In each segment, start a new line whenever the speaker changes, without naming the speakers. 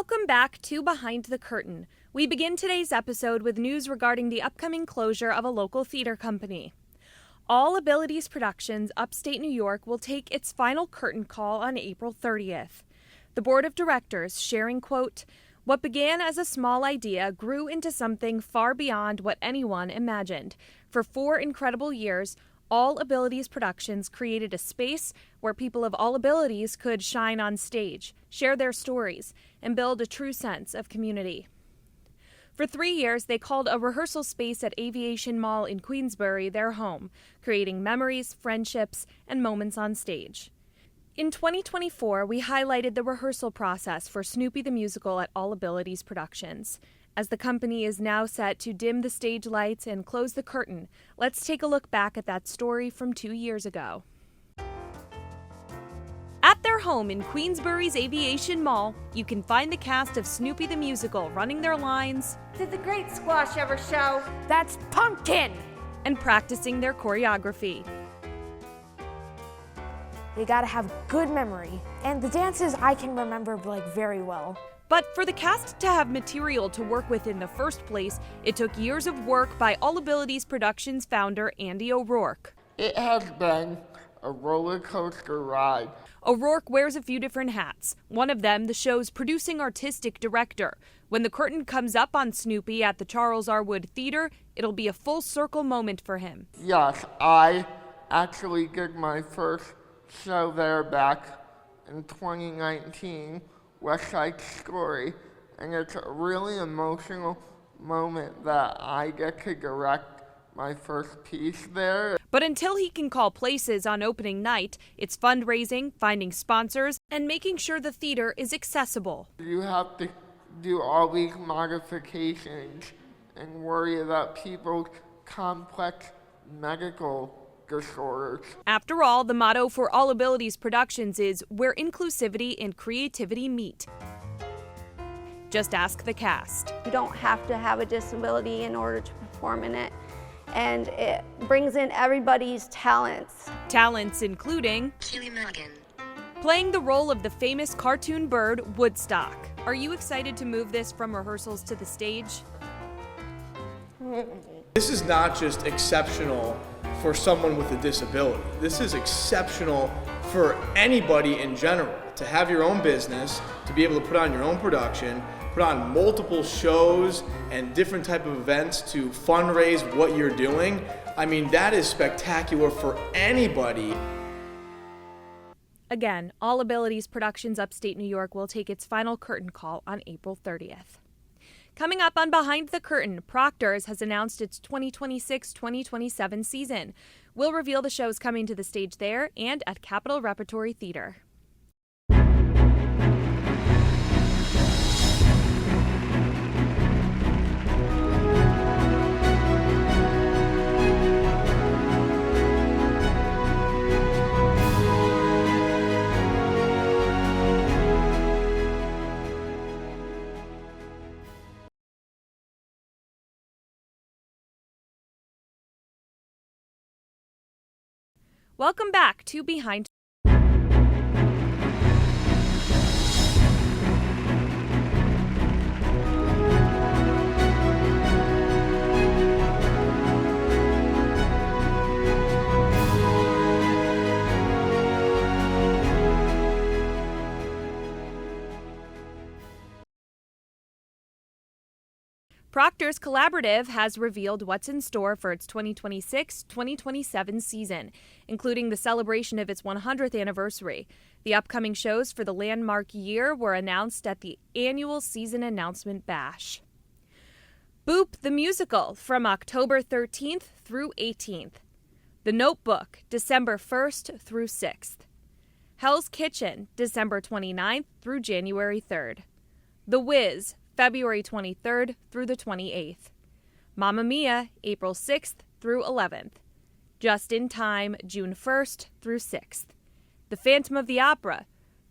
Welcome back to Behind the Curtain. We begin today's episode with news regarding the upcoming closure of a local theater company. All Abilities Productions, upstate New York, will take its final curtain call on April 30th. The board of directors sharing, quote, "What began as a small idea grew into something far beyond what anyone imagined. For 4 incredible years, All Abilities Productions created a space where people of all abilities could shine on stage, share their stories, and build a true sense of community." For 3 years, they called a rehearsal space at Aviation Mall in Queensbury their home, creating memories, friendships, and moments on stage. In 2024, we highlighted the rehearsal process for Snoopy the Musical at All Abilities Productions. As the company is now set to dim the stage lights and close the curtain, let's take a look back at that story from 2 years ago. At their home in Queensbury's Aviation Mall, you can find the cast of Snoopy the Musical running their lines,
"Did the Great Squash ever show?"
"That's Pumpkin!"
and practicing their choreography.
You gotta have good memory, and the dances I can remember very well.
But for the cast to have material to work with in the first place, it took years of work by All Abilities Productions founder Andy O'Rourke.
It has been a roller coaster ride.
O'Rourke wears a few different hats. One of them, the show's producing artistic director. When the curtain comes up on Snoopy at the Charles R. Wood Theater, it'll be a full circle moment for him.
Yes, I actually did my first show there back in 2019, West Side Story, and it's a really emotional moment that I get to direct my first piece there.
But until he can call places on opening night, it's fundraising, finding sponsors, and making sure the theater is accessible.
You have to do all these modifications and worry about people's complex medical disorders.
After all, the motto for All Abilities Productions is where inclusivity and creativity meet. Just ask the cast.
You don't have to have a disability in order to perform in it, and it brings in everybody's talents.
Talents including playing the role of the famous cartoon bird Woodstock. Are you excited to move this from rehearsals to the stage?
This is not just exceptional for someone with a disability. This is exceptional for anybody in general. To have your own business, to be able to put on your own production, put on multiple shows and different type of events to fundraise what you're doing. I mean, that is spectacular for anybody.
Again, All Abilities Productions Upstate New York will take its final curtain call on April 30th. Coming up on Behind the Curtain, Proctors has announced its 2026-2027 season. We'll reveal the shows coming to the stage there and at Capitol Repertory Theater. Welcome back to Behind. Proctors Collaborative has revealed what's in store for its 2026-2027 season, including the celebration of its 100th anniversary. The upcoming shows for the landmark year were announced at the annual season announcement bash. Boop the Musical from October 13th through 18th. The Notebook, December 1st through 6th. Hell's Kitchen, December 29th through January 3rd. The Wiz, February 23rd through the 28th. Mamma Mia, April 6th through 11th. Just in Time, June 1st through 6th. The Phantom of the Opera,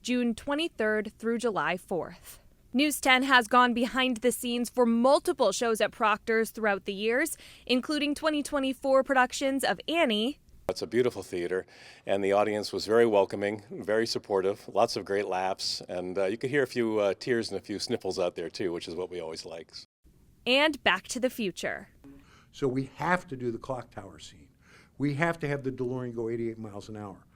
June 23rd through July 4th. News 10 has gone behind the scenes for multiple shows at Proctors throughout the years, including 2024 productions of Annie,
It's a beautiful theater, and the audience was very welcoming, very supportive, lots of great laughs, and you could hear a few tears and a few sniffles out there too, which is what we always like.
And Back to the Future.
So we have to do the clock tower scene. We have to have the DeLorean go 88 miles an hour.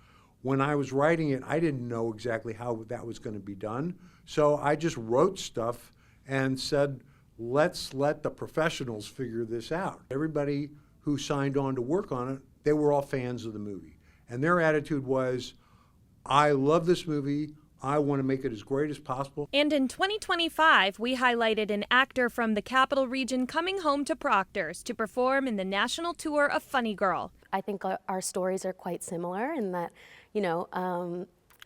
When I was writing it, I didn't know exactly how that was going to be done, so I just wrote stuff and said, let's let the professionals figure this out. Everybody who signed on to work on it, they were all fans of the movie. And their attitude was, I love this movie, I want to make it as great as possible.
And in 2025, we highlighted an actor from the Capital Region coming home to Proctors to perform in the national tour of Funny Girl.
I think our stories are quite similar in that,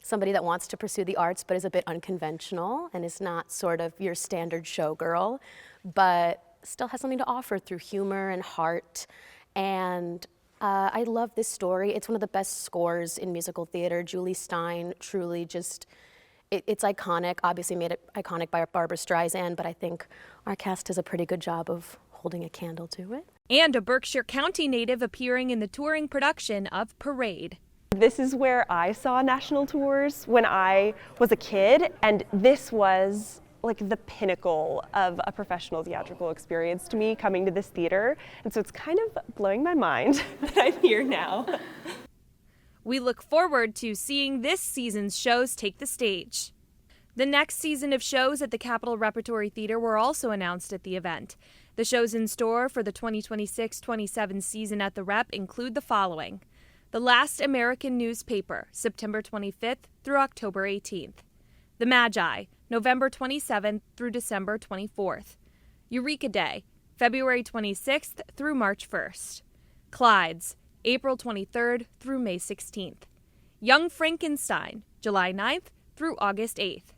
somebody that wants to pursue the arts but is a bit unconventional and is not sort of your standard showgirl, but still has something to offer through humor and heart. And I love this story. It's one of the best scores in musical theater. Julie Stein truly just, it's iconic, obviously made it iconic by Barbra Streisand, but I think our cast does a pretty good job of holding a candle to it.
And a Berkshire County native appearing in the touring production of Parade.
This is where I saw national tours when I was a kid, and this was like the pinnacle of a professional theatrical experience to me coming to this theater. And so it's kind of blowing my mind that I'm here now.
We look forward to seeing this season's shows take the stage. The next season of shows at the Capitol Repertory Theater were also announced at the event. The shows in store for the 2026-27 season at the Rep include the following: The Last American Newspaper, September 25th through October 18th. The Magi, November 27th through December 24th. Eureka Day, February 26th through March 1st. Clyde's, April 23rd through May 16th. Young Frankenstein, July 9th through August 8th.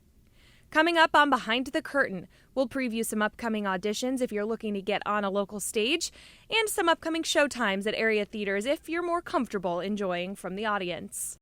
Coming up on Behind the Curtain, we'll preview some upcoming auditions if you're looking to get on a local stage, and some upcoming showtimes at area theaters if you're more comfortable enjoying from the audience.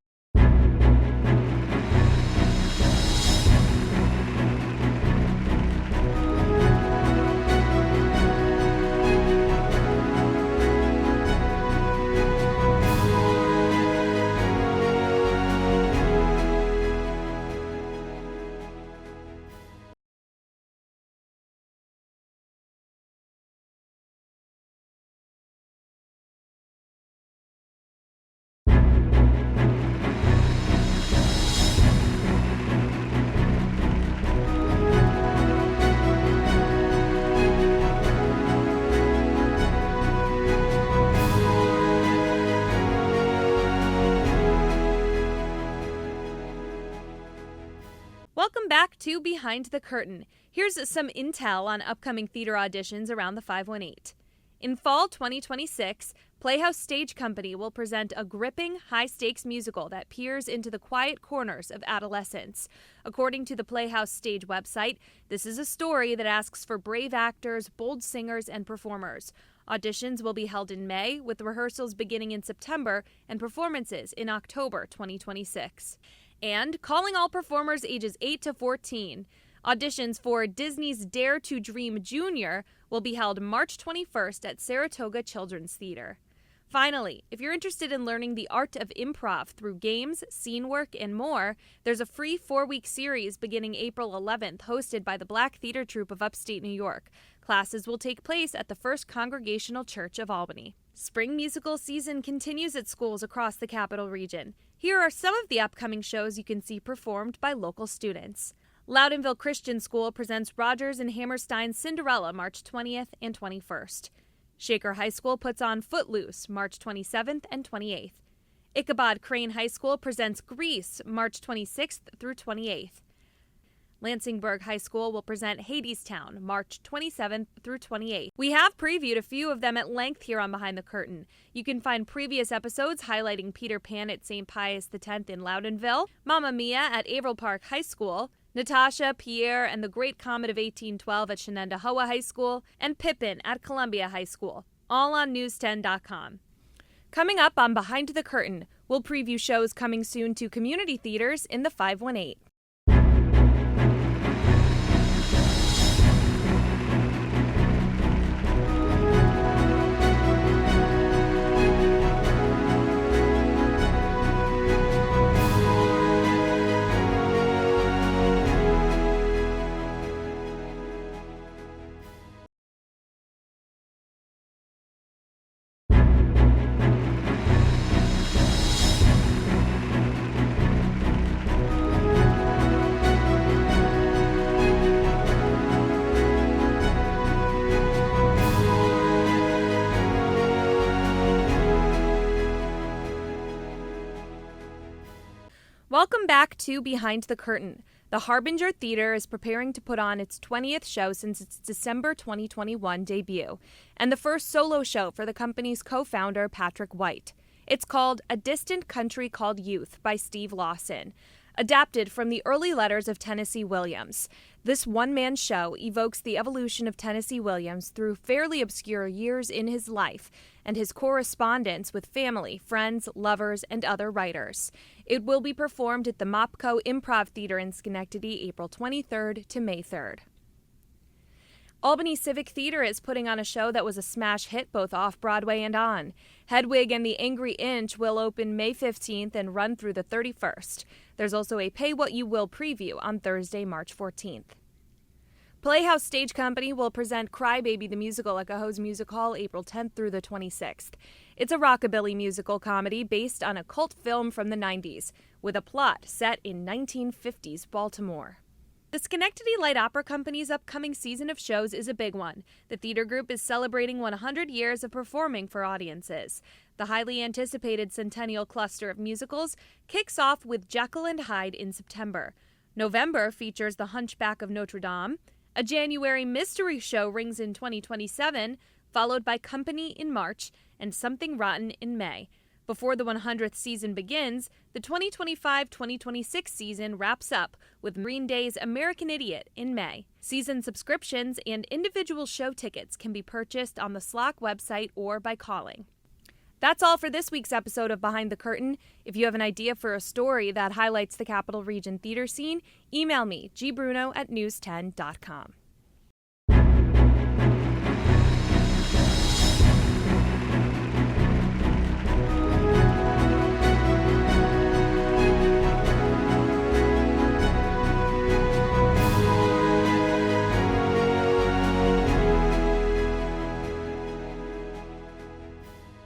Welcome back to Behind the Curtain. Here's some intel on upcoming theater auditions around the 518. In fall 2026, Playhouse Stage Company will present a gripping, high-stakes musical that peers into the quiet corners of adolescence. According to the Playhouse Stage website, this is a story that asks for brave actors, bold singers, and performers. Auditions will be held in May, with rehearsals beginning in September and performances in October 2026. And calling all performers ages 8 to 14. Auditions for Disney's Dare to Dream Jr. will be held March 21st at Saratoga Children's Theater. Finally, if you're interested in learning the art of improv through games, scene work, and more, there's a free 4-week series beginning April 11th hosted by the Black Theater Troupe of Upstate New York. Classes will take place at the First Congregational Church of Albany. Spring musical season continues at schools across the Capital Region. Here are some of the upcoming shows you can see performed by local students. Loudonville Christian School presents Rodgers and Hammerstein's Cinderella March 20th and 21st. Shaker High School puts on Footloose March 27th and 28th. Ichabod Crane High School presents Grease March 26th through 28th. Lansingburg High School will present Hadestown March 27th through 28th. We have previewed a few of them at length here on Behind the Curtain. You can find previous episodes highlighting Peter Pan at St. Pius X in Loudonville, Mamma Mia at Averill Park High School, Natasha, Pierre, and the Great Comet of 1812 at Shenendehowa High School, and Pippin at Columbia High School, all on News10.com. Coming up on Behind the Curtain, we'll preview shows coming soon to community theaters in the 518. Welcome back to Behind the Curtain. The Harbinger Theater is preparing to put on its 20th show since its December 2021 debut, and the first solo show for the company's co-founder, Patrick White. It's called A Distant Country Called Youth by Steve Lawson, adapted from the early letters of Tennessee Williams. This one-man show evokes the evolution of Tennessee Williams through fairly obscure years in his life and his correspondence with family, friends, lovers, and other writers. It will be performed at the Mopco Improv Theater in Schenectady, April 23rd to May 3rd. Albany Civic Theater is putting on a show that was a smash hit both off-Broadway and on. Hedwig and the Angry Inch will open May 15th and run through the 31st. There's also a Pay What You Will preview on Thursday, March 14th. Playhouse Stage Company will present Crybaby the Musical at Cohoes Music Hall April 10th through the 26th. It's a rockabilly musical comedy based on a cult film from the 90s, with a plot set in 1950s Baltimore. The Schenectady Light Opera Company's upcoming season of shows is a big one. The theater group is celebrating 100 years of performing for audiences. The highly anticipated Centennial cluster of musicals kicks off with Jekyll and Hyde in September. November features The Hunchback of Notre Dame. A January mystery show rings in 2027, followed by Company in March and Something Rotten in May. Before the 100th season begins, the 2025-2026 season wraps up with Green Day's American Idiot in May. Season subscriptions and individual show tickets can be purchased on the SLOC website or by calling. That's all for this week's episode of Behind the Curtain. If you have an idea for a story that highlights the Capital Region theater scene, email me, gbruno@news10.com.